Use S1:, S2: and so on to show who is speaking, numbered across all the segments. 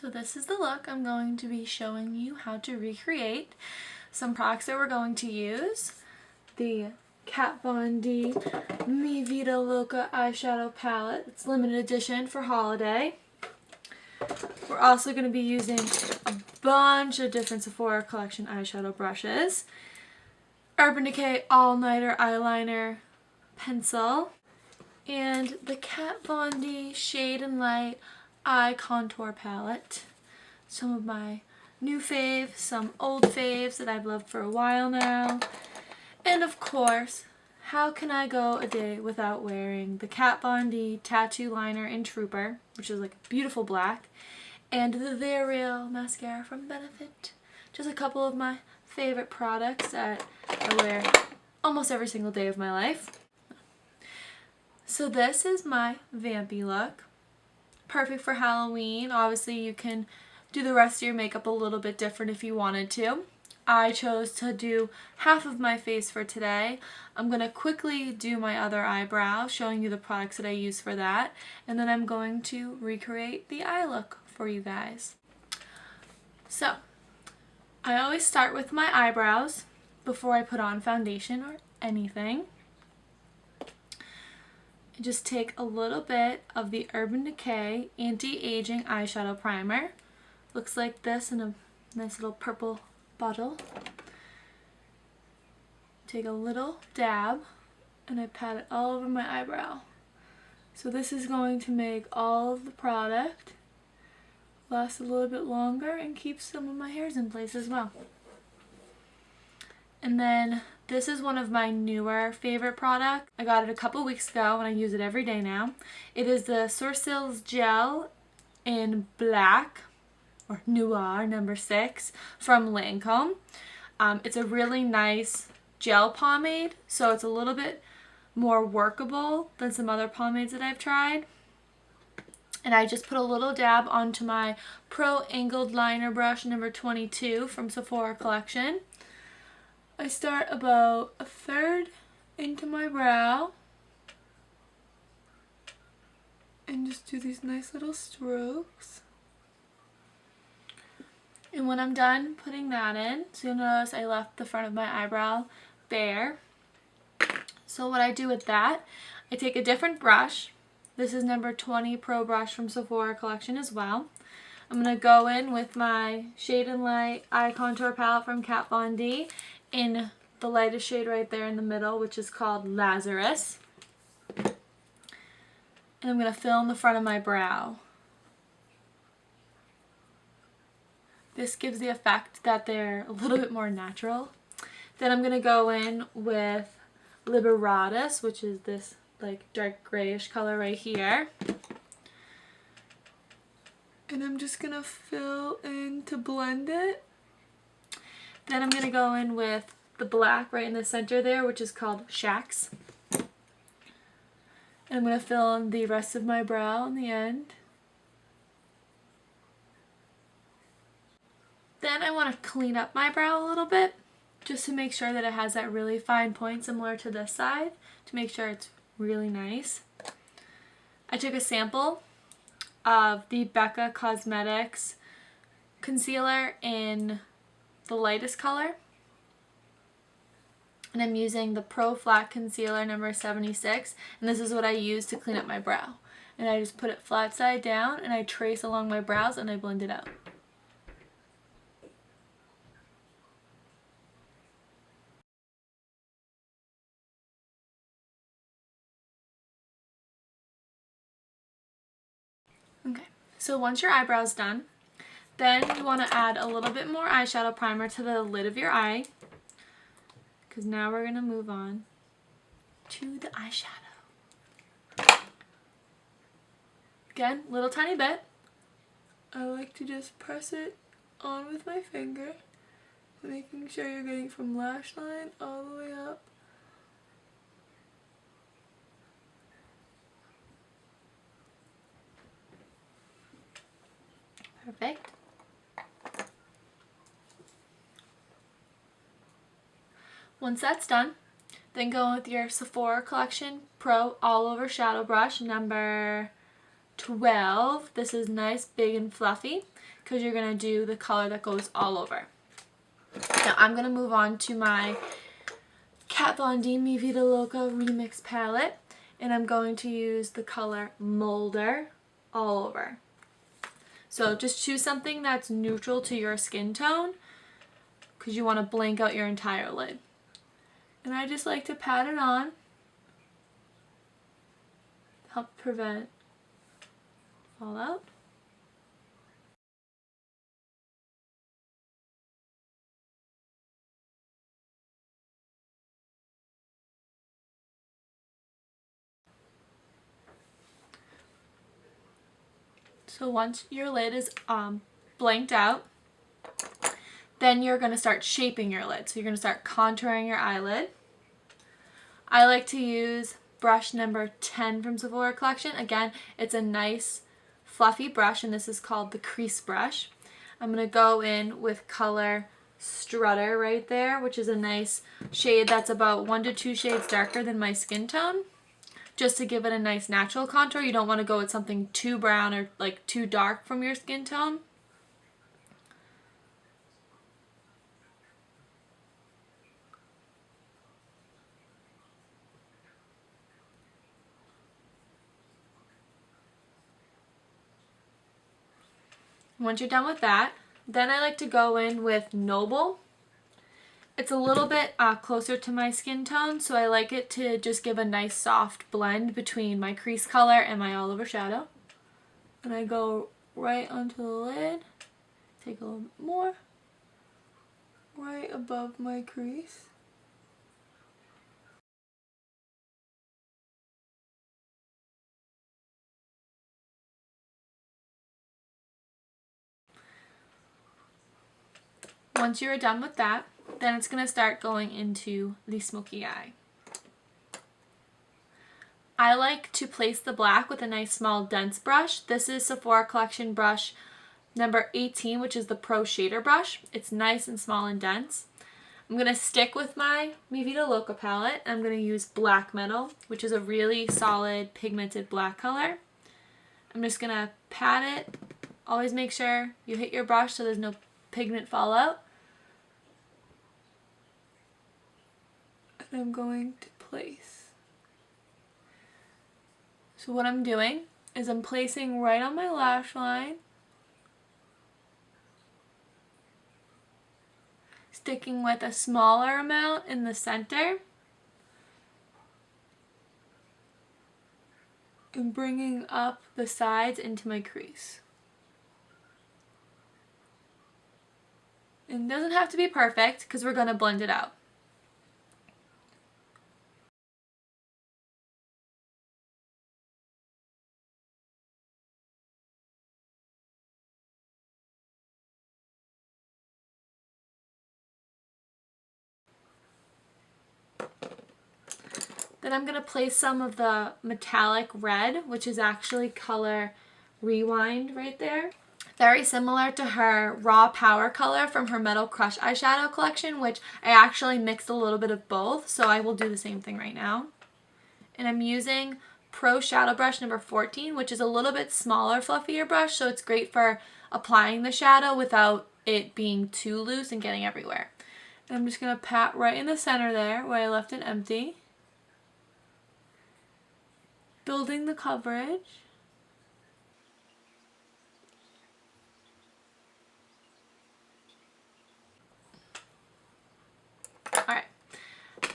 S1: So this is the look I'm going to be showing you how to recreate. Some products that we're going to use: the Kat Von D Mi Vida Loca eyeshadow palette. It's limited edition for holiday. We're also going to be using a bunch of different Sephora collection eyeshadow brushes, Urban Decay All Nighter eyeliner pencil, and the Kat Von D Shade and Light eye contour palette. Some of my new faves, some old faves that I've loved for a while now. And of course, how can I go a day without wearing the Kat Von D tattoo liner in Trooper, which is like a beautiful black, and the They're Real mascara from Benefit. Just a couple of my favorite products that I wear almost every single day of my life. So this is my Vampy look. Perfect for Halloween. Obviously you can do the rest of your makeup a little bit different if you wanted to. I chose to do half of my face for today. I'm going to quickly do my other eyebrow, showing you the products that I use for that, and then I'm going to recreate the eye look for you guys. So, I always start with my eyebrows before I put on foundation or anything. Just take a little bit of the Urban Decay Anti-Aging Eyeshadow Primer. Looks like this in a nice little purple bottle. Take a little dab and I pat it all over my eyebrow. So this is going to make all of the product last a little bit longer and keep some of my hairs in place as well. And then this is one of my newer favorite products. I got it a couple weeks ago and I use it every day now. It is the Sourcils Gel in Black, or Noir number 6 from Lancome. It's a really nice gel pomade, so it's a little bit more workable than some other pomades that I've tried. And I just put a little dab onto my Pro Angled Liner Brush number 22 from Sephora Collection. I start about a third into my brow and just do these nice little strokes. And when I'm done putting that in, so you'll notice I left the front of my eyebrow bare. So what I do with that, I take a different brush. This is number 20 Pro Brush from Sephora Collection as well. I'm going to go in with my Shade and Light Eye Contour Palette from Kat Von D in the lightest shade right there in the middle, which is called Lazarus. And I'm going to fill in the front of my brow. This gives the effect that they're a little bit more natural. Then I'm going to go in with Liberatus, which is this like dark grayish color right here. And I'm just going to fill in to blend it. Then I'm going to go in with the black right in the center there, which is called Shax. And I'm going to fill in the rest of my brow in the end. Then I want to clean up my brow a little bit, just to make sure that it has that really fine point similar to this side, to make sure it's really nice. I took a sample of the Becca Cosmetics concealer in the lightest color, and I'm using the Pro Flat Concealer number 76, and this is what I use to clean up my brow. And I just put it flat side down and I trace along my brows and I blend it out. Okay, so once your eyebrow's done, then you want to add a little bit more eyeshadow primer to the lid of your eye, because now we're going to move on to the eyeshadow. Again, little tiny bit. I like to just press it on with my finger, making sure you're getting from lash line all the way up. Perfect. Once that's done, then go with your Sephora Collection Pro All Over Shadow Brush number 12. This is nice, big, and fluffy because you're going to do the color that goes all over. Now I'm going to move on to my Kat Von D Mi Vida Loca Remix palette, and I'm going to use the color Molder all over. So just choose something that's neutral to your skin tone because you want to blank out your entire lid. And I just like to pat it on, help prevent fallout. So once your lid is blanked out, then you're going to start shaping your lid. So you're going to start contouring your eyelid. I like to use brush number 10 from Sephora collection. Again, it's a nice fluffy brush, and this is called the crease brush. I'm going to go in with color Strutter right there, which is a nice shade that's about 1 to 2 shades darker than my skin tone, just to give it a nice natural contour. You don't want to go with something too brown or like too dark from your skin tone. Once you're done with that, then I like to go in with Noble. It's a little bit closer to my skin tone, so I like it to just give a nice soft blend between my crease color and my all over shadow. And I go right onto the lid, take a little bit more, right above my crease. Once you're done with that, then it's going to start going into the smoky eye. I like to place the black with a nice small dense brush. This is Sephora collection brush number 18, which is the Pro Shader brush. It's nice and small and dense. I'm going to stick with my Mi Vida Loca palette. I'm going to use Black Metal, which is a really solid pigmented black color. I'm just going to pat it. Always make sure you hit your brush so there's no pigment fallout. And I'm going to place. So what I'm doing is I'm placing right on my lash line, sticking with a smaller amount in the center, and bringing up the sides into my crease. It doesn't have to be perfect because we're going to blend it out. Then I'm going to place some of the metallic red, which is actually color Rewind right there. Very similar to her Raw Power color from her Metal Crush eyeshadow collection, which I actually mixed a little bit of both, so I will do the same thing right now. And I'm using Pro Shadow Brush number 14, which is a little bit smaller, fluffier brush, so it's great for applying the shadow without it being too loose and getting everywhere. And I'm just going to pat right in the center there where I left it empty, building the coverage. Alright,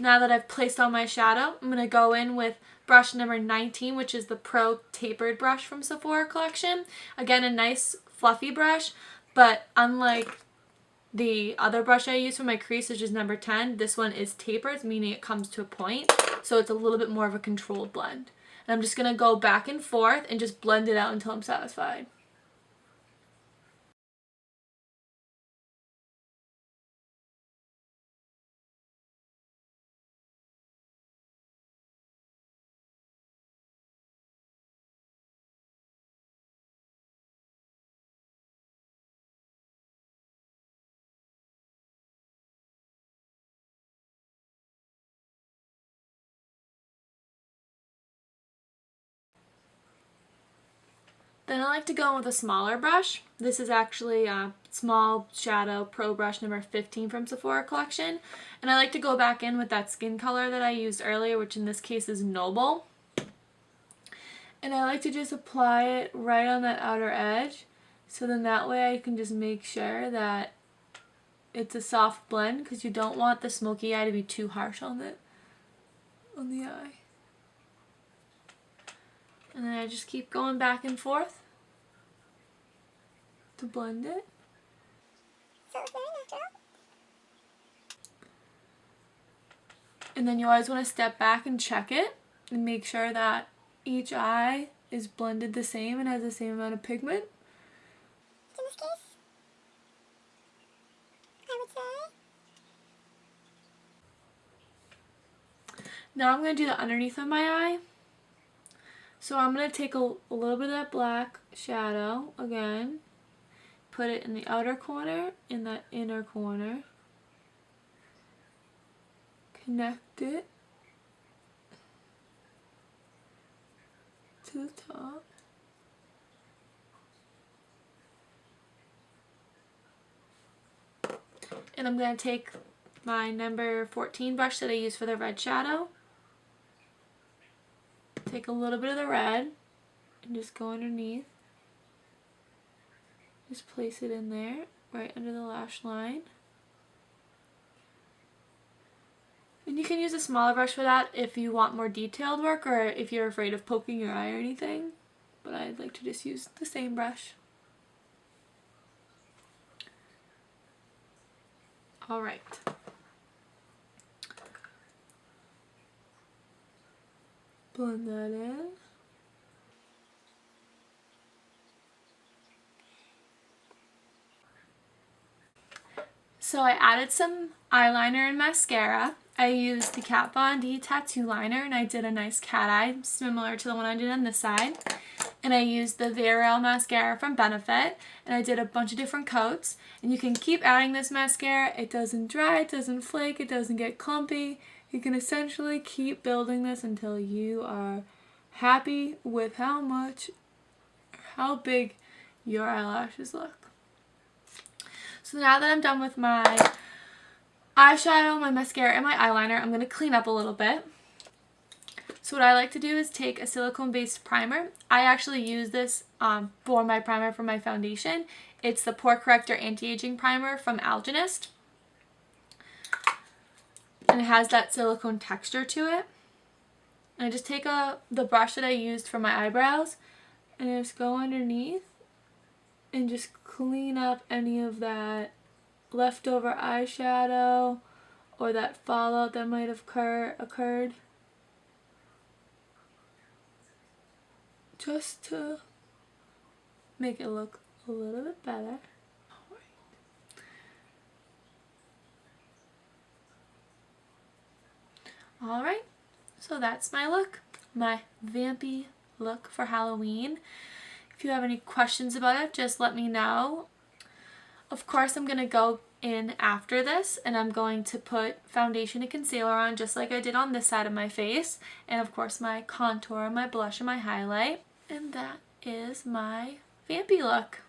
S1: now that I've placed all my shadow, I'm going to go in with brush number 19, which is the Pro Tapered brush from Sephora collection. Again, a nice fluffy brush, but unlike the other brush I use for my crease, which is number 10, this one is tapered, meaning it comes to a point, so it's a little bit more of a controlled blend. And I'm just going to go back and forth and just blend it out until I'm satisfied. Then I like to go in with a smaller brush. This is actually a Small Shadow Pro Brush number 15 from Sephora collection. And I like to go back in with that skin color that I used earlier, which in this case is Noble. And I like to just apply it right on that outer edge. So then that way I can just make sure that it's a soft blend, because you don't want the smoky eye to be too harsh on the eye. And then I just keep going back and forth to blend it.
S2: So it's very natural.
S1: And then you always want to step back and check it and make sure that each eye is blended the same and has the same amount of pigment.
S2: In this case, I would say.
S1: Now I'm going to do the underneath of my eye. So I'm going to take a little bit of that black shadow again, put it in the outer corner, in that inner corner, connect it to the top. And I'm going to take my number 14 brush that I use for the red shadow, take a little bit of the red and just go underneath. Just place it in there, right under the lash line. And you can use a smaller brush for that if you want more detailed work or if you're afraid of poking your eye or anything. But I'd like to just use the same brush. Alright. Blend that in. So I added some eyeliner and mascara. I used the Kat Von D tattoo liner and I did a nice cat eye similar to the one I did on this side. And I used the L'Oreal mascara from Benefit and I did a bunch of different coats. And you can keep adding this mascara. It doesn't dry, it doesn't flake, it doesn't get clumpy. You can essentially keep building this until you are happy with how big your eyelashes look. So now that I'm done with my eyeshadow, my mascara, and my eyeliner, I'm going to clean up a little bit. So what I like to do is take a silicone-based primer. I actually use this for my primer for my foundation. It's the Pore Corrector Anti-Aging Primer from Algenist. And it has that silicone texture to it. And I just take the brush that I used for my eyebrows and I just go underneath and just clean up any of that leftover eyeshadow or that fallout that might have occurred. Just to make it look a little bit better. Alright, so that's my look, my vampy look for Halloween. If you have any questions about it, just let me know. Of course, I'm going to go in after this and I'm going to put foundation and concealer on just like I did on this side of my face. And of course my contour, my blush, and my highlight. And that is my vampy look.